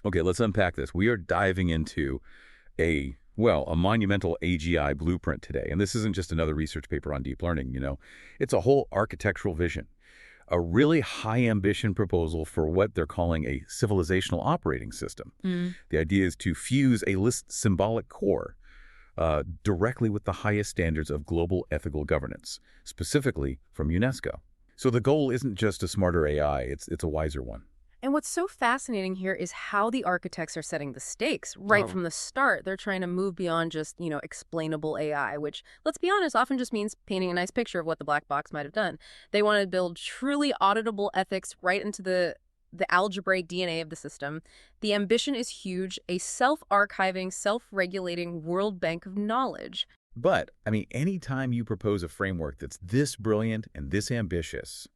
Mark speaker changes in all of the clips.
Speaker 1: Okay, let's unpack this. We are diving into a monumental AGI blueprint today. And this isn't just another research paper on deep learning. It's a whole architectural vision, a really high ambition proposal for what they're calling a civilizational operating system. The idea is to fuse a Lisp symbolic core directly with the highest standards of global ethical governance, specifically from UNESCO. So the goal isn't just a smarter AI, it's a wiser one.
Speaker 2: And what's so fascinating here is how the architects are setting the stakes right from the start. They're trying to move beyond just, explainable AI, which, let's be honest, often just means painting a nice picture of what the black box might have done. They want to build truly auditable ethics right into the algebraic DNA of the system. The ambition is huge, a self-archiving, self-regulating world bank of knowledge.
Speaker 1: But, anytime you propose a framework that's this brilliant and this ambitious,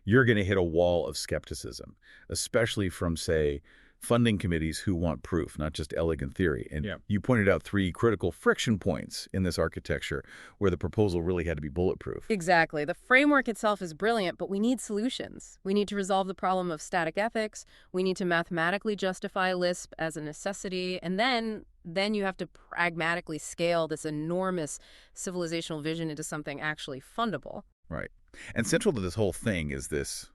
Speaker 1: you're going to hit a wall of skepticism, especially from, say, funding committees who want proof, not just elegant theory. And you pointed out 3 critical friction points in this architecture where the proposal really had to be bulletproof.
Speaker 2: Exactly. The framework itself is brilliant, but we need solutions. We need to resolve the problem of static ethics. We need to mathematically justify Lisp as a necessity. And then you have to pragmatically scale this enormous civilizational vision into something actually fundable.
Speaker 1: Right. And central to this whole thing is this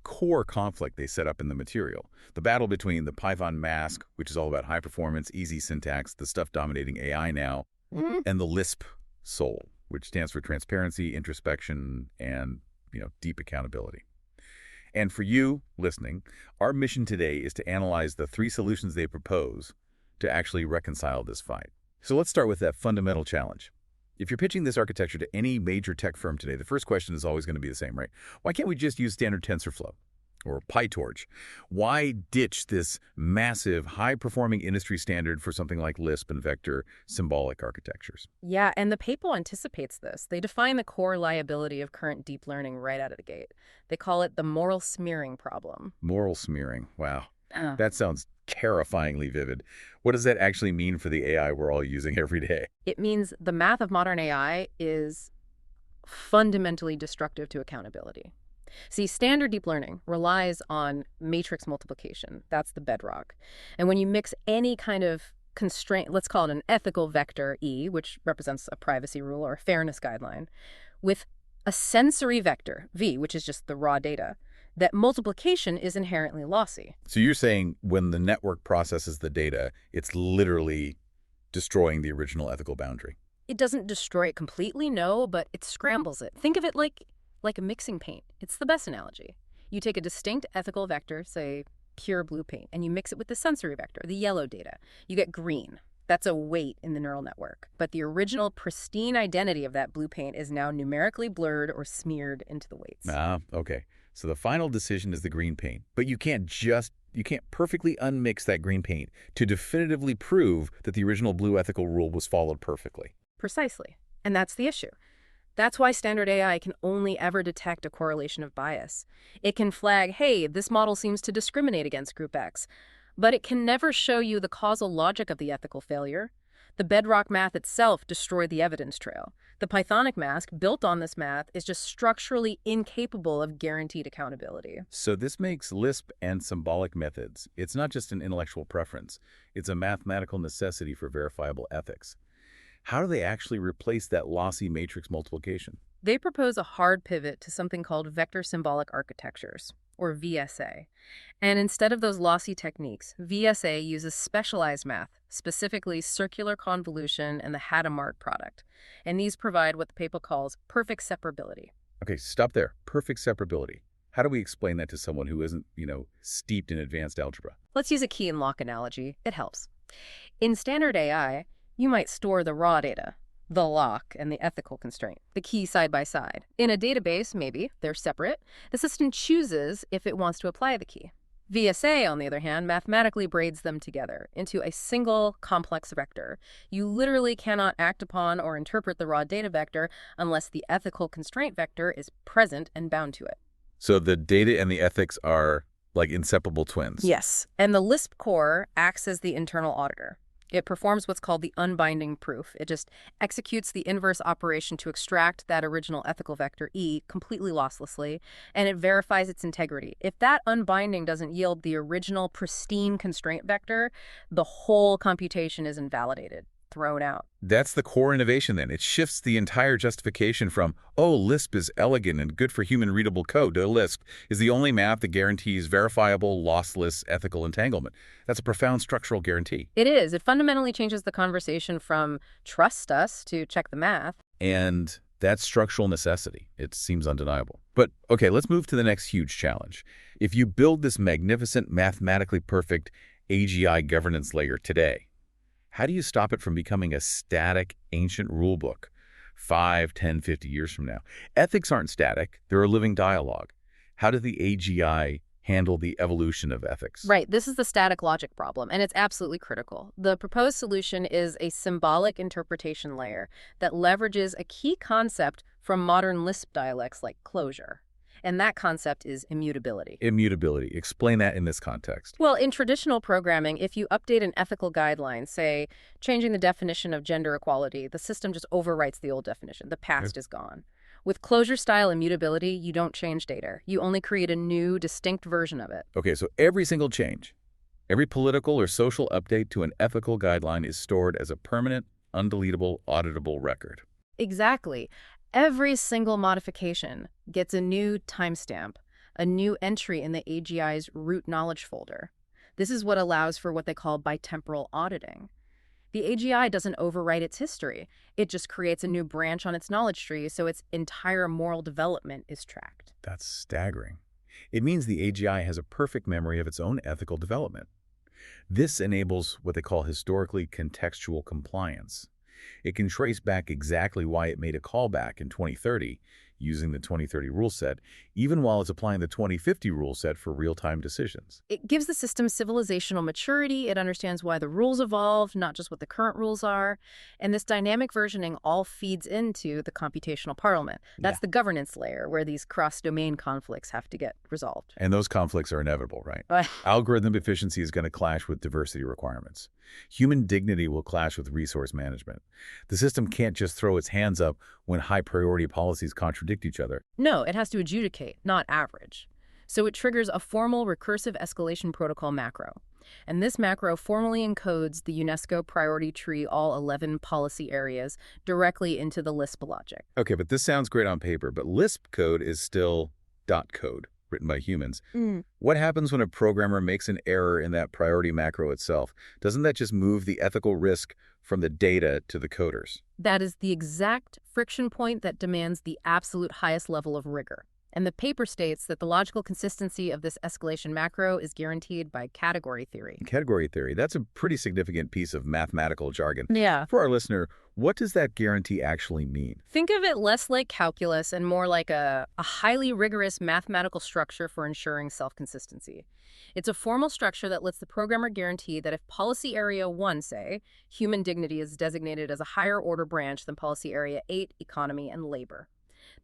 Speaker 1: core conflict they set up in the material. The battle between the Python mask, which is all about high performance, easy syntax, the stuff dominating AI now, and the Lisp soul, which stands for transparency, introspection, and, deep accountability. And for you listening, our mission today is to analyze the 3 solutions they propose to actually reconcile this fight. So let's start with that fundamental challenge. If you're pitching this architecture to any major tech firm today, the first question is always going to be the same, right? Why can't we just use standard TensorFlow or PyTorch? Why ditch this massive, high-performing industry standard for something like Lisp and Vector Symbolic Architectures?
Speaker 2: Yeah, and the paper anticipates this. They define the core liability of current deep learning right out of the gate. They call it the moral smearing problem.
Speaker 1: Moral smearing. Wow. That sounds terrifyingly vivid. What does that actually mean for the AI we're all using every day?
Speaker 2: It means the math of modern AI is fundamentally destructive to accountability. See, standard deep learning relies on matrix multiplication. That's the bedrock. And when you mix any kind of constraint, let's call it an ethical vector, E, which represents a privacy rule or a fairness guideline, with a sensory vector, V, which is just the raw data, that multiplication is inherently lossy.
Speaker 1: So you're saying when the network processes the data, it's literally destroying the original ethical boundary?
Speaker 2: It doesn't destroy it completely, no, but it scrambles it. Think of it like a mixing paint. It's the best analogy. You take a distinct ethical vector, say pure blue paint, and you mix it with the sensory vector, the yellow data. You get green. That's a weight in the neural network. But the original pristine identity of that blue paint is now numerically blurred or smeared into the weights.
Speaker 1: Okay. So the final decision is the green paint. But you can't perfectly unmix that green paint to definitively prove that the original blue ethical rule was followed perfectly.
Speaker 2: Precisely. And that's the issue. That's why standard AI can only ever detect a correlation of bias. It can flag, hey, this model seems to discriminate against group X. But it can never show you the causal logic of the ethical failure. The bedrock math itself destroyed the evidence trail. The Pythonic mask, built on this math, is just structurally incapable of guaranteed accountability.
Speaker 1: So this makes Lisp and symbolic methods. It's not just an intellectual preference. It's a mathematical necessity for verifiable ethics. How do they actually replace that lossy matrix multiplication?
Speaker 2: They propose a hard pivot to something called Vector Symbolic Architectures, or VSA. And instead of those lossy techniques, VSA uses specialized math, specifically circular convolution and the Hadamard product. And these provide what the paper calls perfect separability.
Speaker 1: Okay, stop there. Perfect separability. How do we explain that to someone who isn't, steeped in advanced algebra?
Speaker 2: Let's use a key and lock analogy. It helps. In standard AI, you might store the raw data, the lock, and the ethical constraint, the key side by side. In a database, maybe, they're separate. The system chooses if it wants to apply the key. VSA, on the other hand, mathematically braids them together into a single complex vector. You literally cannot act upon or interpret the raw data vector unless the ethical constraint vector is present and bound to it.
Speaker 1: So the data and the ethics are like inseparable twins?
Speaker 2: Yes, and the Lisp core acts as the internal auditor. It performs what's called the unbinding proof. It just executes the inverse operation to extract that original ethical vector E completely losslessly, and it verifies its integrity. If that unbinding doesn't yield the original pristine constraint vector, the whole computation is invalidated, thrown out.
Speaker 1: That's the core innovation then. It shifts the entire justification from, oh, Lisp is elegant and good for human-readable code, to Lisp is the only math that guarantees verifiable, lossless ethical entanglement. That's a profound structural guarantee.
Speaker 2: It is. It fundamentally changes the conversation from trust us to check the math.
Speaker 1: And that's structural necessity. It seems undeniable. But, okay, let's move to the next huge challenge. If you build this magnificent, mathematically perfect AGI governance layer today, how do you stop it from becoming a static, ancient rulebook 5, 10, 50 years from now? Ethics aren't static. They're a living dialogue. How does the AGI handle the evolution of ethics?
Speaker 2: Right. This is the static logic problem, and it's absolutely critical. The proposed solution is a symbolic interpretation layer that leverages a key concept from modern Lisp dialects like closure. And that concept is immutability.
Speaker 1: Immutability. Explain that in this context.
Speaker 2: Well, in traditional programming, if you update an ethical guideline, say, changing the definition of gender equality, the system just overwrites the old definition. The past is gone. With closure-style immutability, you don't change data. You only create a new, distinct version of it.
Speaker 1: Okay, so every single change, every political or social update to an ethical guideline is stored as a permanent, undeletable, auditable record.
Speaker 2: Exactly. Every single modification gets a new timestamp, a new entry in the AGI's root knowledge folder. This is what allows for what they call bitemporal auditing. The AGI doesn't overwrite its history. It just creates a new branch on its knowledge tree so its entire moral development is tracked.
Speaker 1: That's staggering. It means the AGI has a perfect memory of its own ethical development. This enables what they call historically contextual compliance. It can trace back exactly why it made a callback in 2030 using the 2030 rule set, even while it's applying the 2050 rule set for real-time decisions.
Speaker 2: It gives the system civilizational maturity. It understands why the rules evolved, not just what the current rules are. And this dynamic versioning all feeds into the Computational Parliament. That's the governance layer where these cross-domain conflicts have to get resolved.
Speaker 1: And those conflicts are inevitable, right? Algorithm efficiency is going to clash with diversity requirements. Human dignity will clash with resource management. The system can't just throw its hands up when high-priority policies contradict each other.
Speaker 2: No, it has to adjudicate, not average. So it triggers a formal recursive escalation protocol macro. And this macro formally encodes the UNESCO priority tree all 11 policy areas directly into the Lisp logic.
Speaker 1: Okay, but this sounds great on paper, but Lisp code is still dot code, written by humans. What happens when a programmer makes an error in that priority macro itself? Doesn't that just move the ethical risk from the data to the coders?
Speaker 2: That is the exact friction point that demands the absolute highest level of rigor. And the paper states that the logical consistency of this escalation macro is guaranteed by category theory.
Speaker 1: Category theory, that's a pretty significant piece of mathematical jargon.
Speaker 2: Yeah.
Speaker 1: For our listener, what does that guarantee actually mean?
Speaker 2: Think of it less like calculus and more like a highly rigorous mathematical structure for ensuring self-consistency. It's a formal structure that lets the programmer guarantee that if policy area 1, say, human dignity is designated as a higher order branch than policy area 8, economy and labor,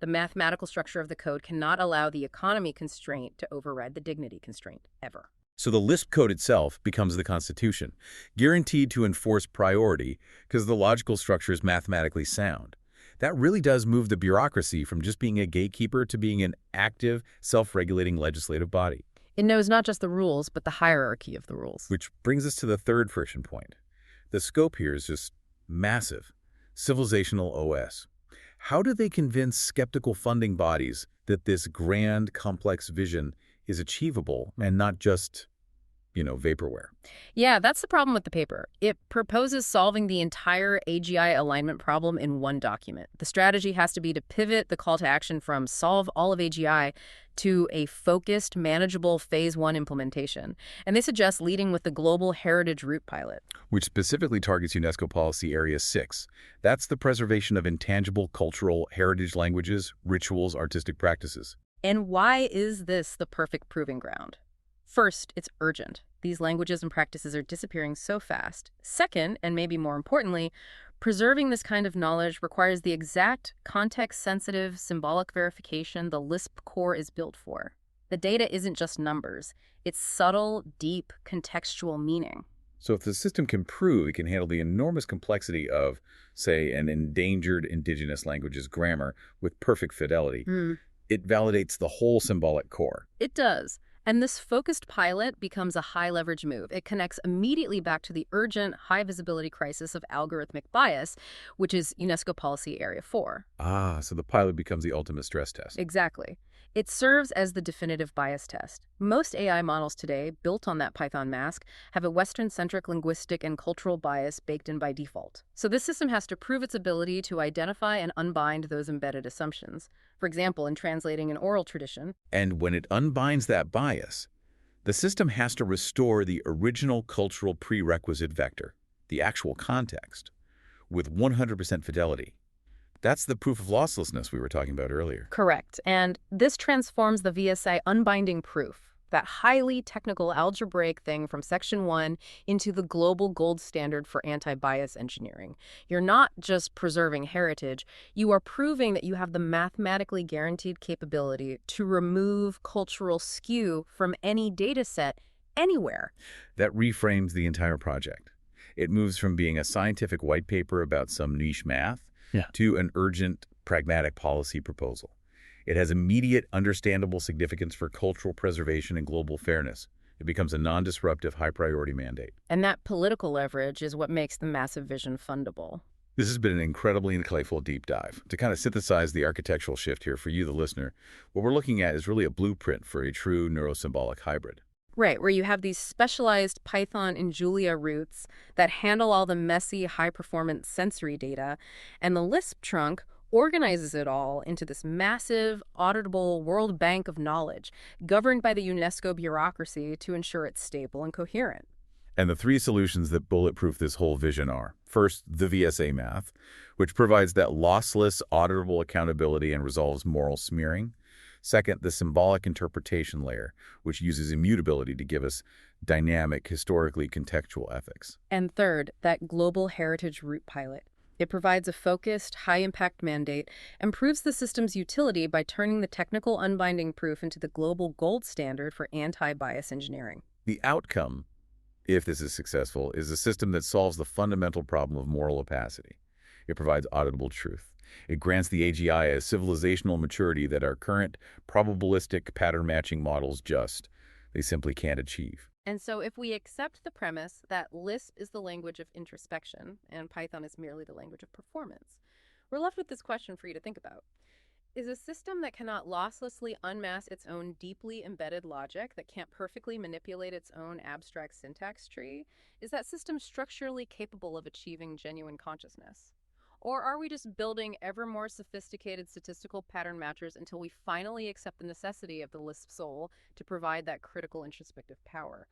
Speaker 2: the mathematical structure of the code cannot allow the economy constraint to override the dignity constraint, ever.
Speaker 1: So the Lisp code itself becomes the Constitution, guaranteed to enforce priority because the logical structure is mathematically sound. That really does move the bureaucracy from just being a gatekeeper to being an active, self-regulating legislative body.
Speaker 2: It knows not just the rules, but the hierarchy of the rules.
Speaker 1: Which brings us to the third friction point. The scope here is just massive. Civilizational OS. How do they convince skeptical funding bodies that this grand, complex vision is achievable and not just, vaporware?
Speaker 2: Yeah, that's the problem with the paper. It proposes solving the entire AGI alignment problem in one document. The strategy has to be to pivot the call to action from solve all of AGI to a focused, manageable Phase 1 implementation. And they suggest leading with the Global Heritage Route Pilot,
Speaker 1: which specifically targets UNESCO Policy Area 6. That's the preservation of intangible cultural heritage languages, rituals, artistic practices.
Speaker 2: And why is this the perfect proving ground? First, it's urgent. These languages and practices are disappearing so fast. Second, and maybe more importantly, preserving this kind of knowledge requires the exact context-sensitive symbolic verification the Lisp core is built for. The data isn't just numbers. It's subtle, deep, contextual meaning.
Speaker 1: So if the system can prove it can handle the enormous complexity of, say, an endangered indigenous language's grammar with perfect fidelity, it validates the whole symbolic core.
Speaker 2: It does. And this focused pilot becomes a high-leverage move. It connects immediately back to the urgent, high-visibility crisis of algorithmic bias, which is UNESCO Policy Area 4.
Speaker 1: Ah, so the pilot becomes the ultimate stress test.
Speaker 2: Exactly. It serves as the definitive bias test. Most AI models today, built on that Python mask, have a Western-centric linguistic and cultural bias baked in by default. So this system has to prove its ability to identify and unbind those embedded assumptions. For example, in translating an oral tradition.
Speaker 1: And when it unbinds that bias, the system has to restore the original cultural prerequisite vector, the actual context, with 100% fidelity. That's the proof of losslessness we were talking about earlier.
Speaker 2: Correct. And this transforms the VSA unbinding proof, that highly technical algebraic thing from Section 1, into the global gold standard for anti-bias engineering. You're not just preserving heritage, you are proving that you have the mathematically guaranteed capability to remove cultural skew from any data set anywhere.
Speaker 1: That reframes the entire project. It moves from being a scientific white paper about some niche math to an urgent, pragmatic policy proposal. It has immediate, understandable significance for cultural preservation and global fairness. It becomes a non-disruptive, high-priority mandate.
Speaker 2: And that political leverage is what makes the massive vision fundable.
Speaker 1: This has been an incredibly insightful deep dive. To kind of synthesize the architectural shift here for you, the listener, what we're looking at is really a blueprint for a true neurosymbolic hybrid.
Speaker 2: Right, where you have these specialized Python and Julia roots that handle all the messy, high-performance sensory data, and the Lisp trunk organizes it all into this massive, auditable world bank of knowledge, governed by the UNESCO bureaucracy to ensure it's stable and coherent.
Speaker 1: And the three solutions that bulletproof this whole vision are, first, the VSA math, which provides that lossless, auditable accountability and resolves moral smearing. Second, the symbolic interpretation layer, which uses immutability to give us dynamic, historically contextual ethics.
Speaker 2: And third, that global heritage root pilot. It provides a focused, high-impact mandate and proves the system's utility by turning the technical unbinding proof into the global gold standard for anti-bias engineering.
Speaker 1: The outcome, if this is successful, is a system that solves the fundamental problem of moral opacity. It provides auditable truth. It grants the AGI a civilizational maturity that our current probabilistic pattern-matching models they simply can't achieve.
Speaker 2: And so if we accept the premise that Lisp is the language of introspection and Python is merely the language of performance, we're left with this question for you to think about. Is a system that cannot losslessly unmask its own deeply embedded logic, that can't perfectly manipulate its own abstract syntax tree, is that system structurally capable of achieving genuine consciousness? Or are we just building ever more sophisticated statistical pattern matchers until we finally accept the necessity of the Lisp soul to provide that critical introspective power?